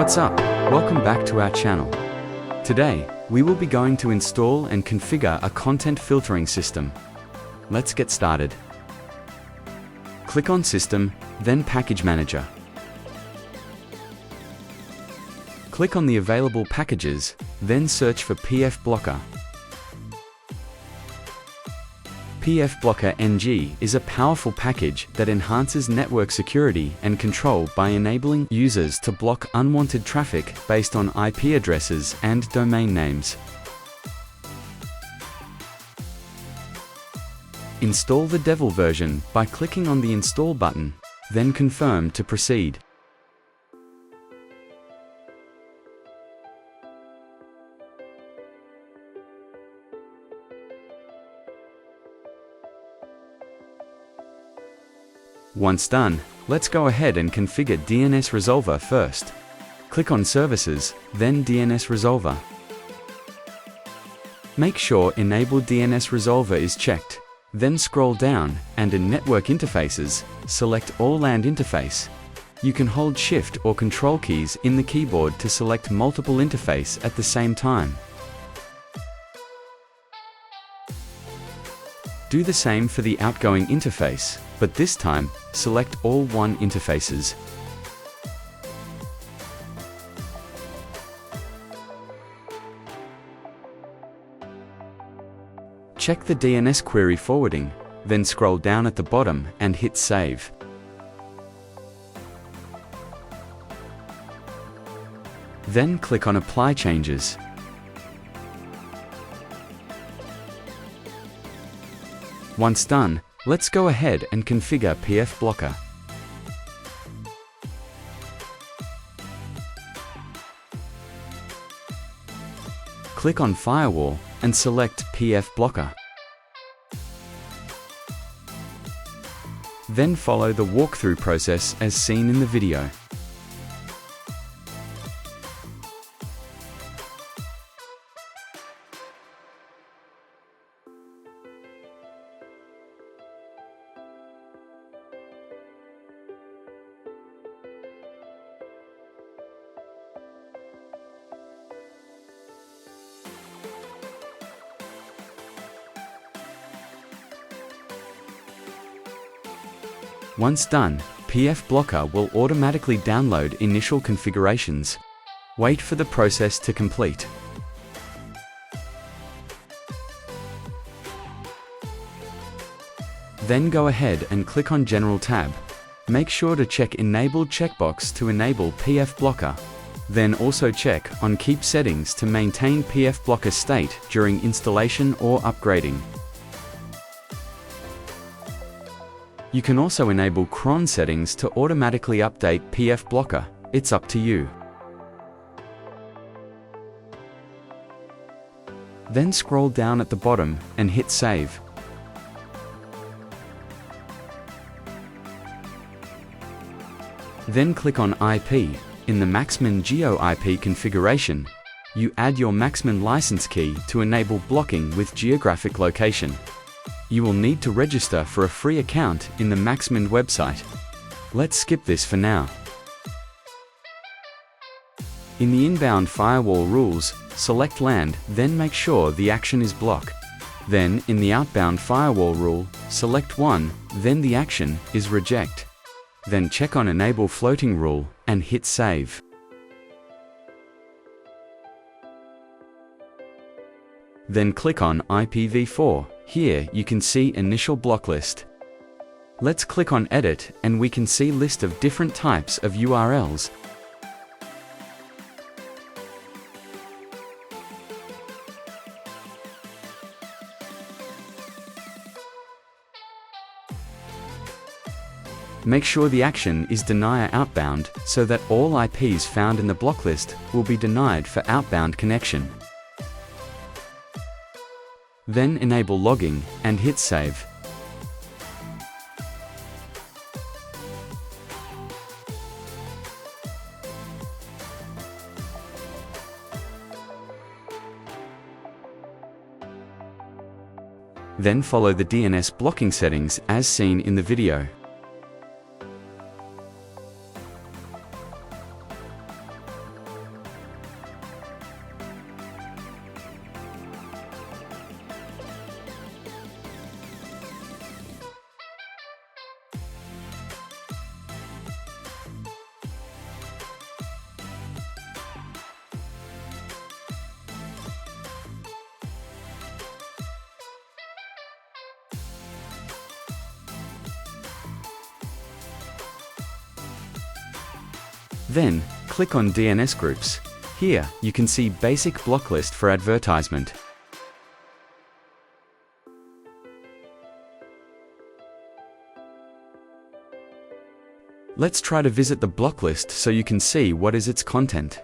What's up? Welcome back to our channel. Today, we will be going to install and configure a content filtering system. Let's get started. Click on System, then Package Manager. Click on the available packages, then search for pFBlocker. pFBlocker NG is a powerful package that enhances network security and control by enabling users to block unwanted traffic based on IP addresses and domain names. Install the Devil version by clicking on the Install button, then Confirm to proceed. Once done, let's go ahead and configure DNS Resolver first. Click on Services, then DNS Resolver. Make sure Enable DNS Resolver is checked. Then scroll down, and in Network Interfaces, select All LAN Interface. You can hold Shift or Control keys in the keyboard to select multiple interface at the same time. Do the same for the outgoing interface, but this time, select all WAN interfaces. Check the DNS query forwarding, then scroll down at the bottom and hit Save. Then click on Apply Changes. Once done, let's go ahead and configure pFBlocker. Click on Firewall and select pFBlocker. Then follow the walkthrough process as seen in the video. Once done, pFBlocker will automatically download initial configurations. Wait for the process to complete. Then go ahead and click on General tab. Make sure to check Enabled checkbox to enable pFBlocker. Then also check on Keep Settings to maintain pFBlocker state during installation or upgrading. You can also enable cron settings to automatically update pFBlocker. It's up to you. Then scroll down at the bottom and hit Save. Then click on IP. In the Maxman Geo IP configuration, you add your Maxman license key to enable blocking with geographic location. You will need to register for a free account in the Maxman website. Let's skip this for now. In the inbound firewall rules, select Land, then make sure the action is block. Then, in the outbound firewall rule, select 1, then the action is reject. Then check on Enable Floating rule and hit Save. Then click on IPv4. Here you can see initial block list. Let's click on Edit and we can see list of different types of URLs. Make sure the action is Deny Outbound so that all IPs found in the block list will be denied for outbound connection. Then enable logging and hit Save. Then follow the DNS blocking settings as seen in the video. Then, click on DNS groups. Here, you can see basic block list for advertisement. Let's try to visit the block list so you can see what is its content.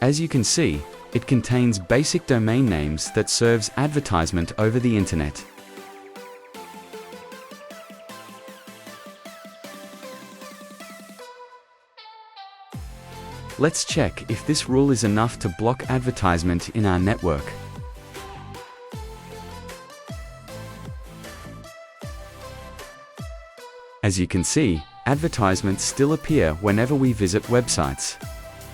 As you can see, it contains basic domain names that serves advertisement over the internet. Let's check if this rule is enough to block advertisement in our network. As you can see, advertisements still appear whenever we visit websites.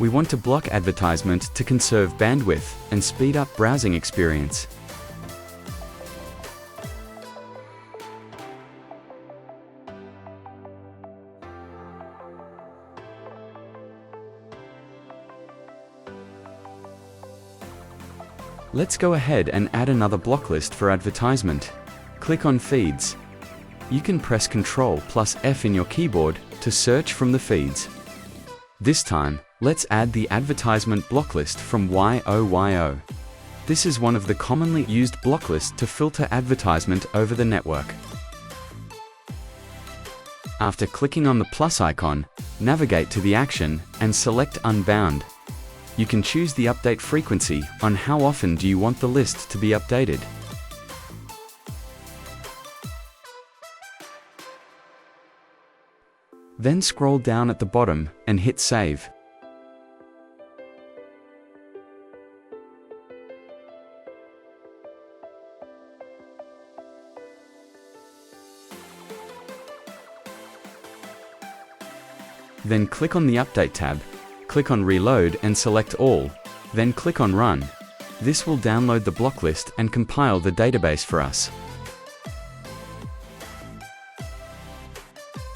We want to block advertisement to conserve bandwidth and speed up browsing experience. Let's go ahead and add another block list for advertisement. Click on Feeds. You can press Ctrl+F in your keyboard to search from the feeds. This time, let's add the advertisement block list from YOYO. This is one of the commonly used block lists to filter advertisement over the network. After clicking on the plus icon, navigate to the action and select Unbound. You can choose the update frequency on how often do you want the list to be updated. Then scroll down at the bottom and hit Save. Then click on the Update tab, click on Reload and select All, then click on Run. This will download the block list and compile the database for us.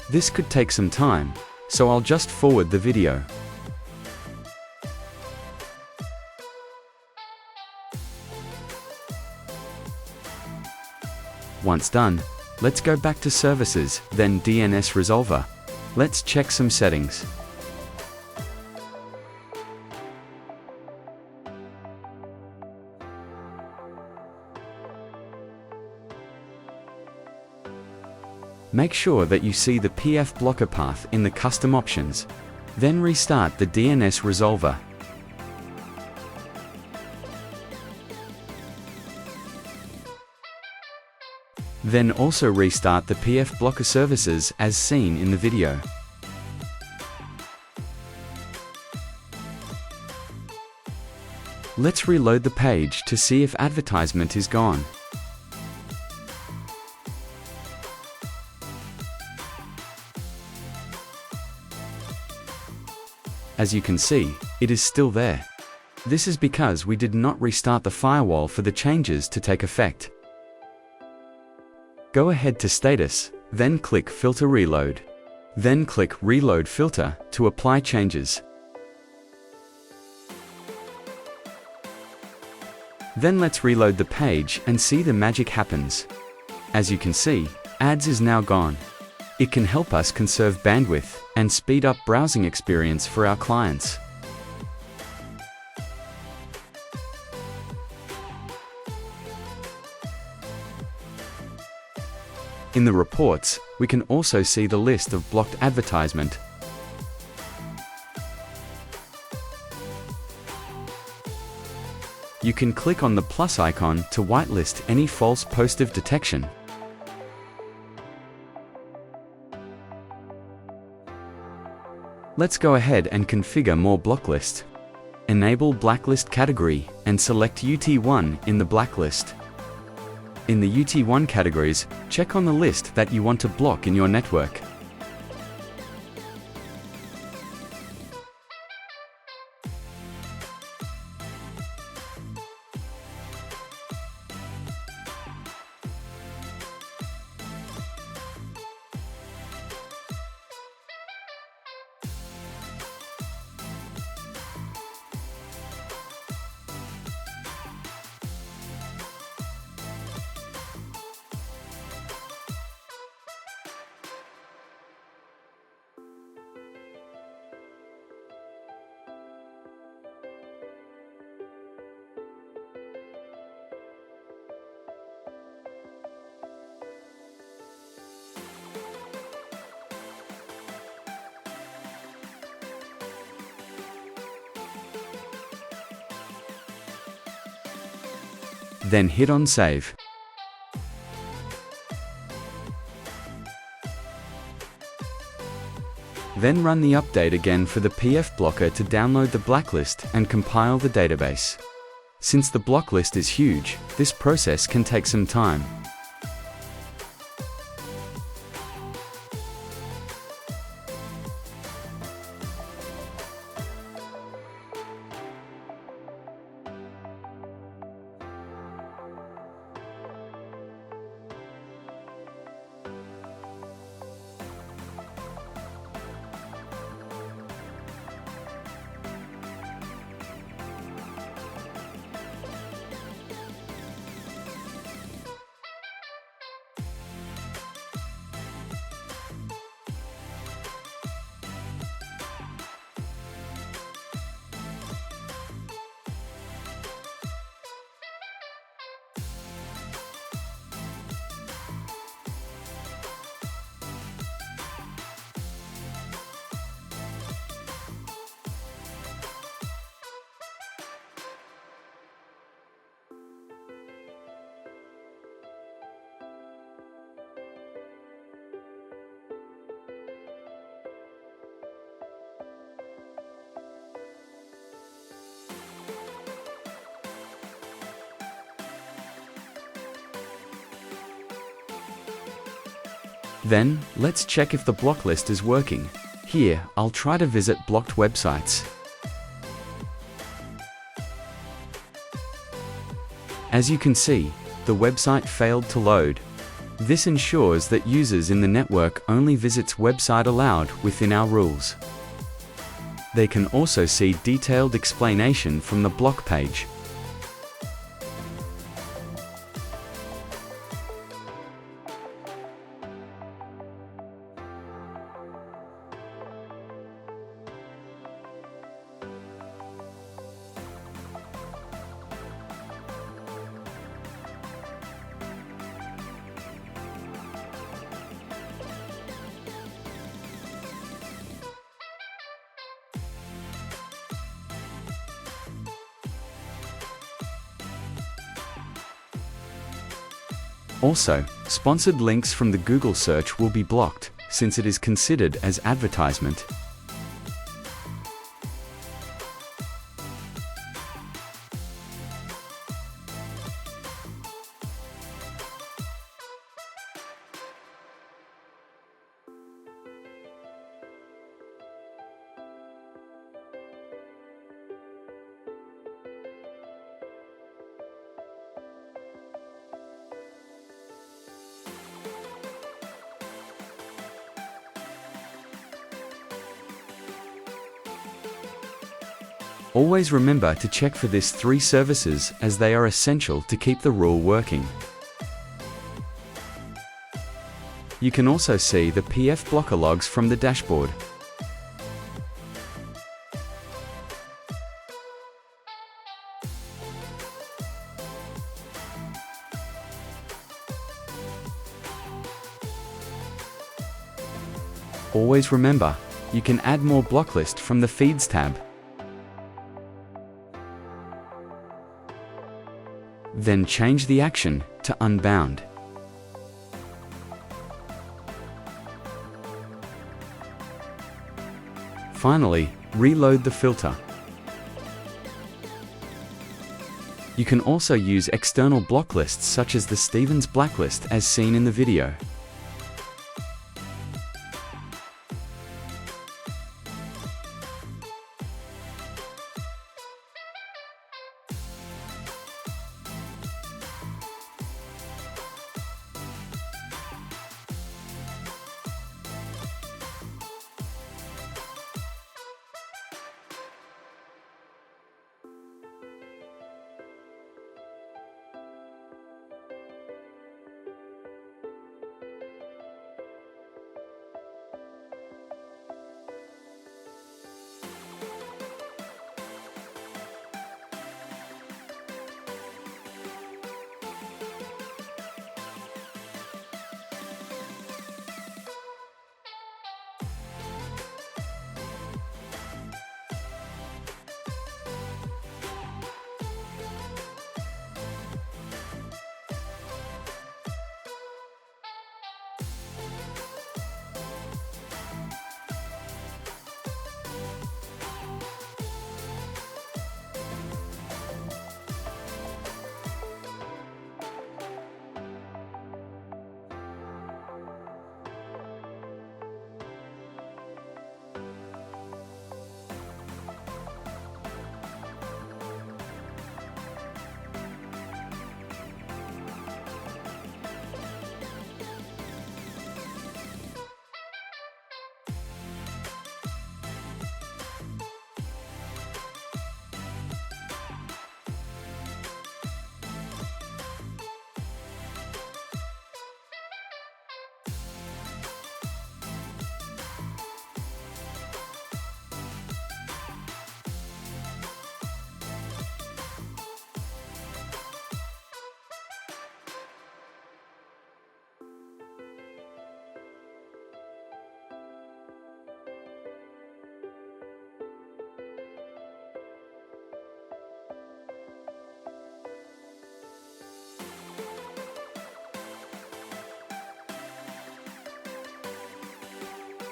This could take some time, so I'll just forward the video. Once done, let's go back to Services, then DNS Resolver. Let's check some settings. Make sure that you see the pf blocker path in the custom options. Then restart the DNS resolver. Then also restart the pf blocker services as seen in the video. Let's reload the page to see if advertisement is gone. As you can see, it is still there. This is because we did not restart the firewall for the changes to take effect. Go ahead to Status, then click Filter Reload. Then click Reload Filter to apply changes. Then let's reload the page and see the magic happens. As you can see, ads is now gone. It can help us conserve bandwidth and speed up browsing experience for our clients. In the reports, we can also see the list of blocked advertisement. You can click on the plus icon to whitelist any false positive detection. Let's go ahead and configure more block list. Enable blacklist category and select UT1 in the blacklist. In the UT1 categories, check on the list that you want to block in your network. Then hit on Save. Then run the update again for the pf blocker to download the blacklist and compile the database. Since the block list is huge, this process can take some time. Then, let's check if the block list is working. Here, I'll try to visit blocked websites. As you can see, the website failed to load. This ensures that users in the network only visits website allowed within our rules. They can also see detailed explanation from the block page. Also, sponsored links from the Google search will be blocked, since it is considered as advertisement. Always remember to check for these 3 services as they are essential to keep the rule working. You can also see the pf blocker logs from the dashboard. Always remember, you can add more block list from the Feeds tab. Then change the action to Unbound. Finally, reload the filter. You can also use external block lists such as the Stevens blacklist as seen in the video.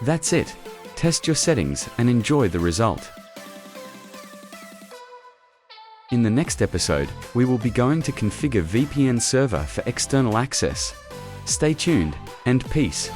That's it. Test your settings and enjoy the result. In the next episode, we will be going to configure VPN server for external access. Stay tuned, and peace.